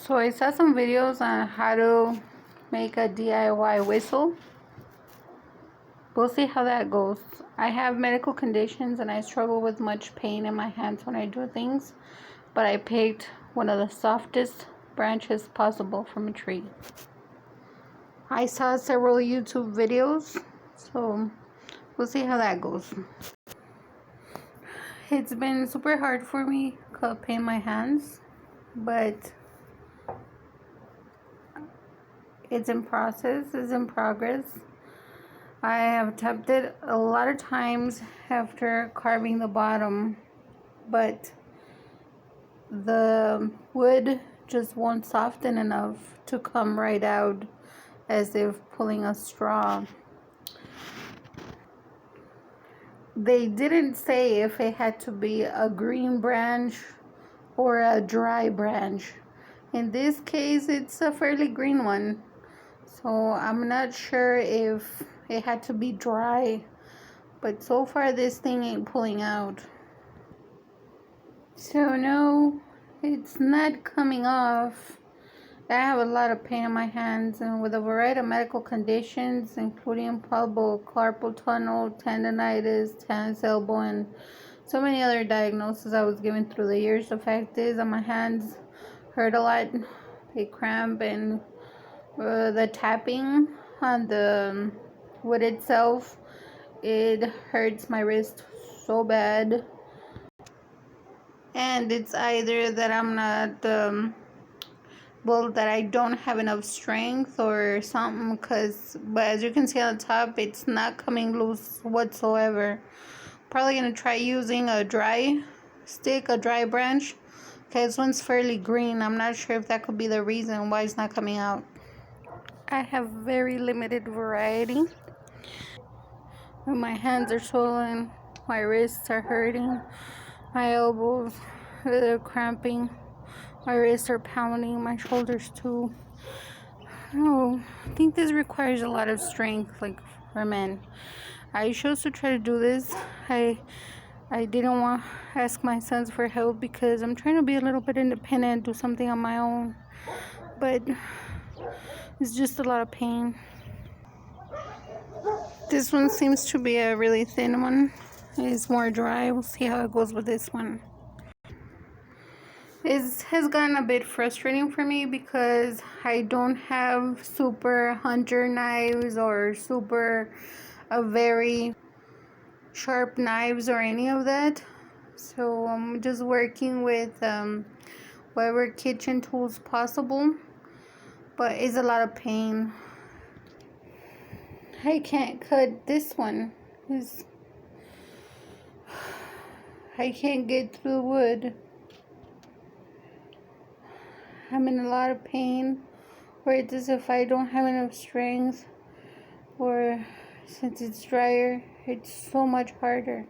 So I saw some videos on how to make a DIY whistle. We'll see how that goes. I have medical conditions and I struggle with much pain in my hands when I do things, but I picked one of the softest branches possible from a tree. I saw several YouTube videos, so we'll see how that goes. It's been super hard for me to paint my hands, but it's in process, it's in progress. I have tapped it a lot of times after carving the bottom, but the wood just won't soften enough to come right out as if pulling a straw. They didn't say if it had to be a green branch or a dry branch. In this case, it's a fairly green one. So I'm not sure if it had to be dry, but so far this thing ain't pulling out. So no, it's not coming off. I have a lot of pain in my hands, and with a variety of medical conditions, including palpable carpal tunnel, tendonitis, tennis elbow, and so many other diagnoses I was given through the years. The fact is that my hands hurt a lot. They cramp, and the tapping on the wood itself, it hurts my wrist so bad. And it's either that I'm not that I don't have enough strength or something, but as you can see on the top, it's not coming loose whatsoever. Probably gonna try using a dry stick, a dry branch. Okay, this one's fairly green. I'm not sure if that could be the reason why it's not coming out. I have very limited variety. My hands are swollen, my wrists are hurting, my elbows are cramping, my wrists are pounding, my shoulders too. Oh, I think this requires a lot of strength, like for men. I chose to try to do this. I didn't want to ask my sons for help because I'm trying to be a little bit independent, do something on my own. But it's just a lot of pain. This one seems to be a really thin one. It's more dry. We'll see how it goes with this one. It has gotten a bit frustrating for me because I don't have super hunter knives or very sharp knives or any of that. So I'm just working with whatever kitchen tools possible, but it's a lot of pain. I can't cut this one. I can't get through the wood. I'm in a lot of pain, or it's as if I don't have enough strength, or since it's drier, it's so much harder.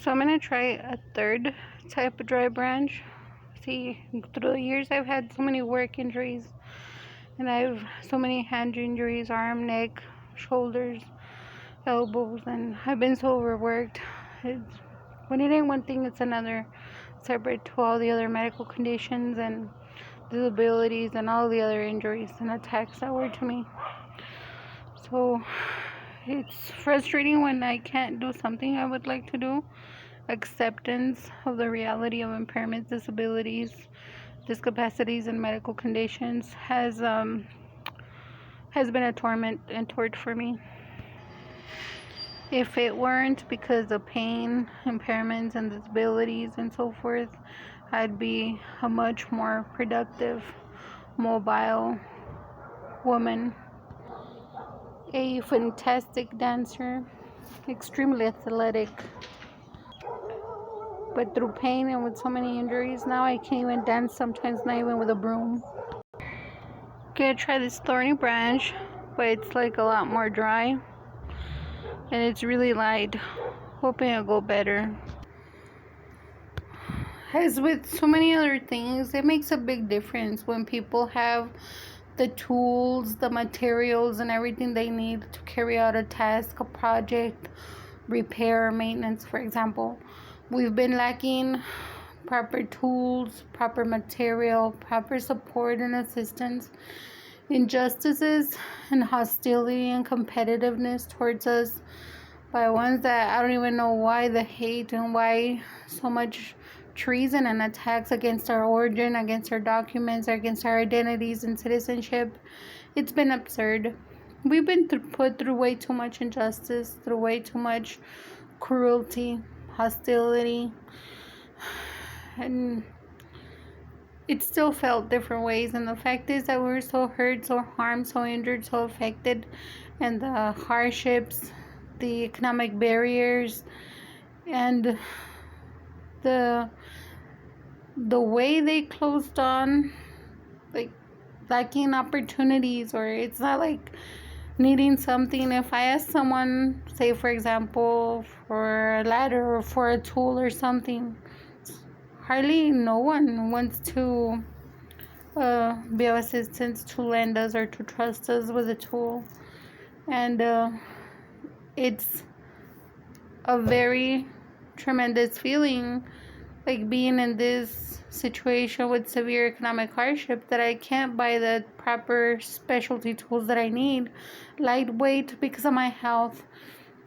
So I'm gonna try a third type of dry branch. See, through the years I've had so many work injuries, and I have so many hand injuries, arm, neck, shoulders, elbows, and I've been so overworked. When it ain't one thing, it's another, separate to all the other medical conditions and disabilities and all the other injuries and attacks that were to me. So it's frustrating when I can't do something I would like to do. Acceptance of the reality of impairments, disabilities, discapacities, and medical conditions has been a torment and torture for me. If it weren't because of pain, impairments, and disabilities and so forth, I'd be a much more productive, mobile woman, a fantastic dancer, extremely athletic. But through pain and with so many injuries, now I can't even dance sometimes, not even with a broom. Gonna try this thorny branch, but it's like a lot more dry. And it's really light. Hoping it'll go better. As with so many other things, it makes a big difference when people have the tools, the materials, and everything they need to carry out a task, a project, repair, maintenance, for example. We've been lacking proper tools, proper material, proper support and assistance, injustices and hostility and competitiveness towards us by ones that I don't even know why the hate and why so much treason and attacks against our origin, against our documents, against our identities and citizenship. It's been absurd. We've been put through way too much injustice, through way too much cruelty, hostility, and it still felt different ways. And the fact is that we were so hurt, so harmed, so injured, so affected, and the hardships, the economic barriers, and the way they closed on, like lacking opportunities, or it's not like needing something. If I ask someone, say for example, for a ladder or for a tool or something, hardly no one wants to be of assistance, to lend us or to trust us with a tool. And it's a very tremendous feeling, like being in this situation with severe economic hardship, that I can't buy the proper specialty tools that I need, lightweight, because of my health,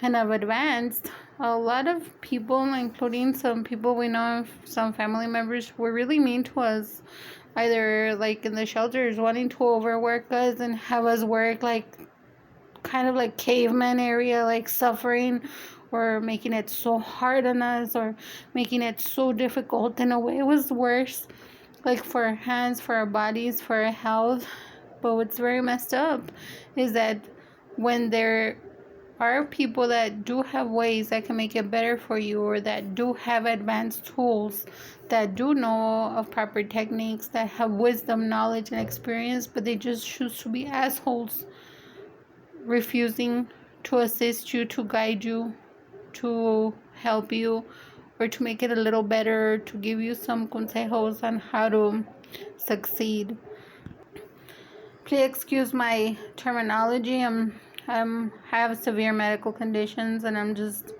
and I've advanced. A lot of people, including some people we know, some family members, were really mean to us, either like in the shelters, wanting to overwork us and have us work like kind of like caveman area, like suffering, or making it so hard on us, or making it so difficult. In a way, it was worse, like for our hands, for our bodies, for our health. But what's very messed up is that when there are people that do have ways that can make it better for you, or that do have advanced tools, that do know of proper techniques, that have wisdom, knowledge, and experience, but they just choose to be assholes, refusing to assist you, to guide you, to help you, or to make it a little better, to give you some consejos on how to succeed. Please excuse my terminology. I have severe medical conditions, and I'm just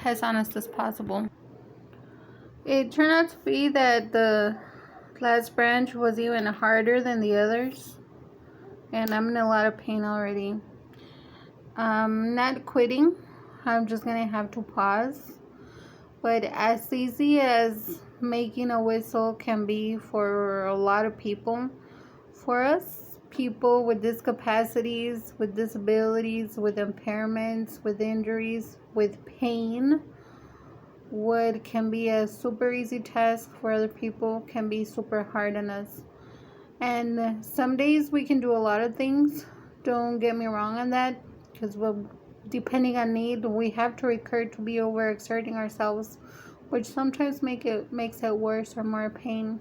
as honest as possible. It turned out to be that the last branch was even harder than the others, and I'm in a lot of pain already. I'm not quitting. I'm just gonna have to pause. But as easy as making a whistle can be for a lot of people, for us, people with discapacities, with disabilities, with impairments, with injuries, with pain, what can be a super easy task for other people can be super hard on us. And some days we can do a lot of things. Don't get me wrong on that, because depending on need, we have to recur to be overexerting ourselves, which sometimes makes it worse or more pain.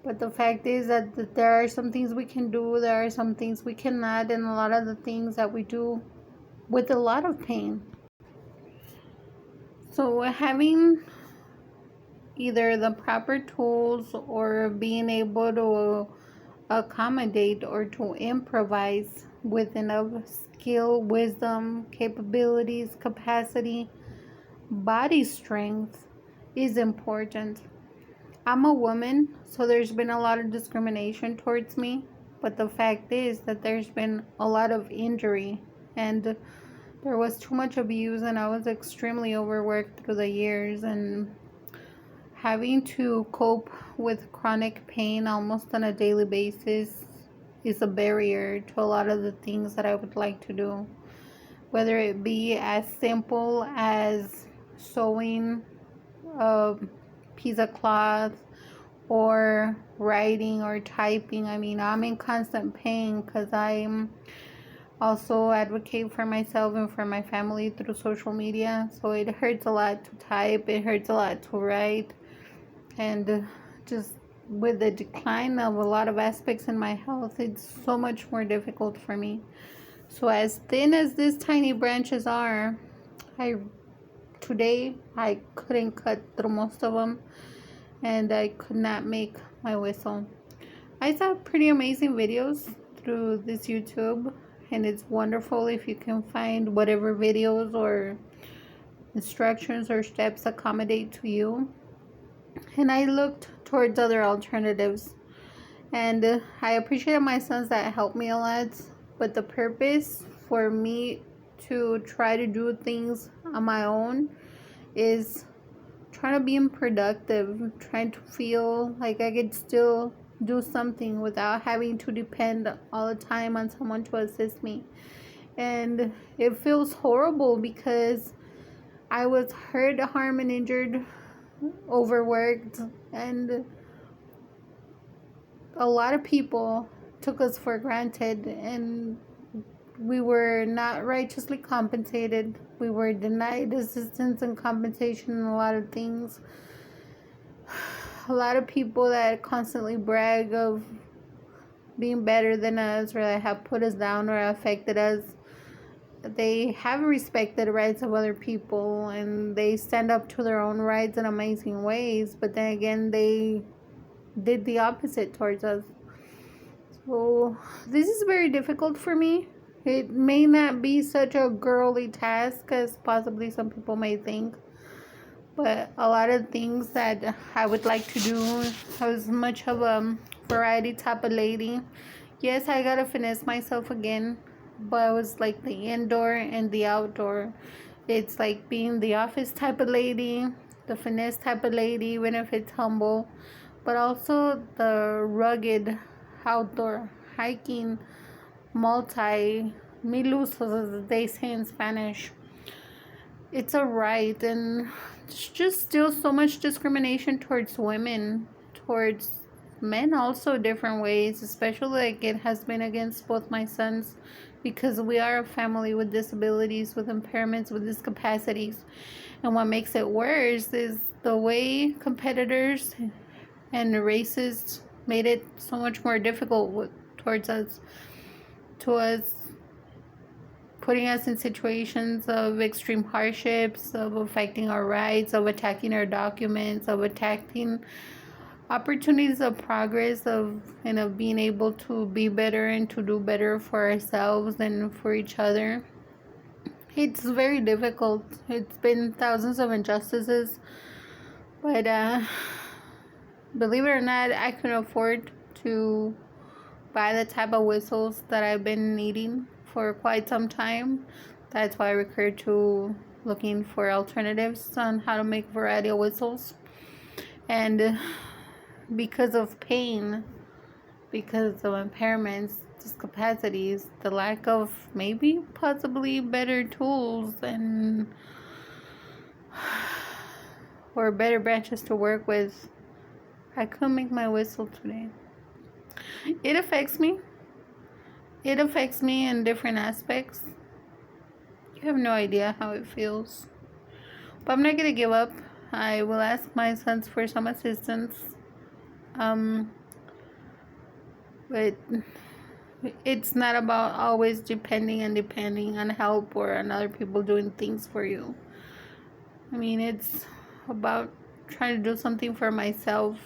But the fact is that there are some things we can do, there are some things we cannot, and a lot of the things that we do with a lot of pain. So having either the proper tools, or being able to accommodate or to improvise with enough skill, wisdom, capabilities, capacity, body strength is important. I'm a woman, so there's been a lot of discrimination towards me, but the fact is that there's been a lot of injury, and there was too much abuse, and I was extremely overworked through the years, and having to cope with chronic pain almost on a daily basis is a barrier to a lot of the things that I would like to do. Whether it be as simple as sewing a piece of cloth, or writing or typing. I mean, I'm in constant pain because I'm also advocate for myself and for my family through social media. So it hurts a lot to type, it hurts a lot to write, and just with the decline of a lot of aspects in my health, it's so much more difficult for me. So as thin as these tiny branches are, today I couldn't cut through most of them, and I could not make my whistle. I saw pretty amazing videos through this YouTube, and it's wonderful if you can find whatever videos or instructions or steps accommodate to you. And I looked towards other alternatives. And I appreciated my sons that helped me a lot. But the purpose for me to try to do things on my own is trying to be productive, trying to feel like I could still do something without having to depend all the time on someone to assist me. And it feels horrible because I was hurt, harmed, and injured, overworked, and a lot of people took us for granted, and we were not righteously compensated. We were denied assistance and compensation in a lot of things. A lot of people that constantly brag of being better than us, or that have put us down or affected us, they have respected the rights of other people, and they stand up to their own rights in amazing ways. But then again, they did the opposite towards us. So this is very difficult for me. It may not be such a girly task as possibly some people may think, but a lot of things that I would like to do. I was much of a variety type of lady. Yes, I gotta finesse myself again, but I was like the indoor and the outdoor. It's like being the office type of lady, the finesse type of lady, even if it's humble, but also the rugged outdoor, hiking, mi lusos, as they say in Spanish. It's a right, and it's just still so much discrimination towards women, towards men also different ways, especially like it has been against both my sons, because we are a family with disabilities, with impairments, with discapacities. And what makes it worse is the way competitors and racists made it so much more difficult towards us, to us, putting us in situations of extreme hardships, of affecting our rights, of attacking our documents, of attacking opportunities of progress, of being able to be better and to do better for ourselves and for each other. It's very difficult. It's been thousands of injustices, but believe it or not, I can afford to buy the type of whistles that I've been needing for quite some time. That's why I recurred to looking for alternatives on how to make a variety of whistles. And because of pain, because of impairments, discapacities, the lack of maybe possibly better tools and or better branches to work with, I couldn't make my whistle today. It affects me. It affects me in different aspects. You have no idea how it feels. But I'm not going to give up. I will ask my sons for some assistance. But it's not about always depending on help or on other people doing things for you. I mean, it's about trying to do something for myself,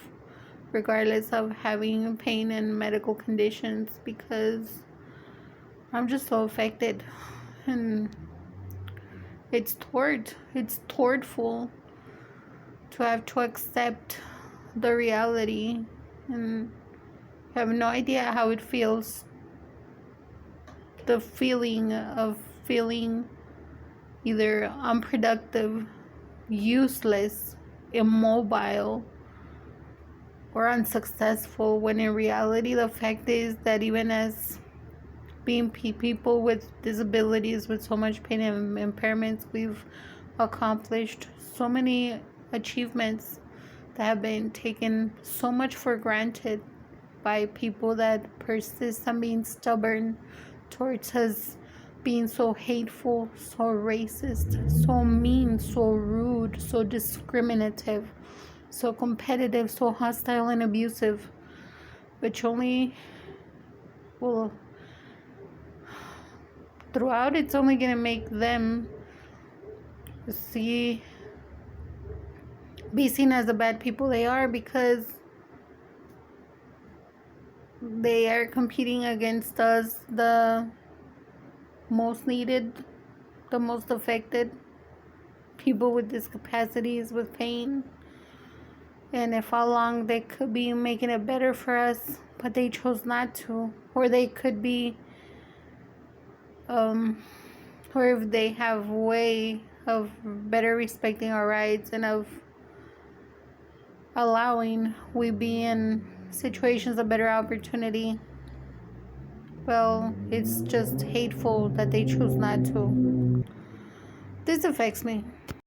regardless of having pain and medical conditions, because I'm just so affected. And it's tortureful to have to accept the reality, and have no idea how it feels. The feeling of feeling either unproductive, useless, immobile, or unsuccessful, when in reality the fact is that even as being people with disabilities, with so much pain and impairments, we've accomplished so many achievements that have been taken so much for granted by people that persist on being stubborn towards us, being so hateful, so racist, so mean, so rude, so discriminative, so competitive, so hostile and abusive, which only will, throughout, it's only going to make them be seen as the bad people they are, because they are competing against us, the most needed, the most affected people with discapacities, with pain, and if how long they could be making it better for us, but they chose not to. Or they could be, or if they have way of better respecting our rights and of allowing we be in situations of better opportunity. Well, it's just hateful that they choose not to. This affects me.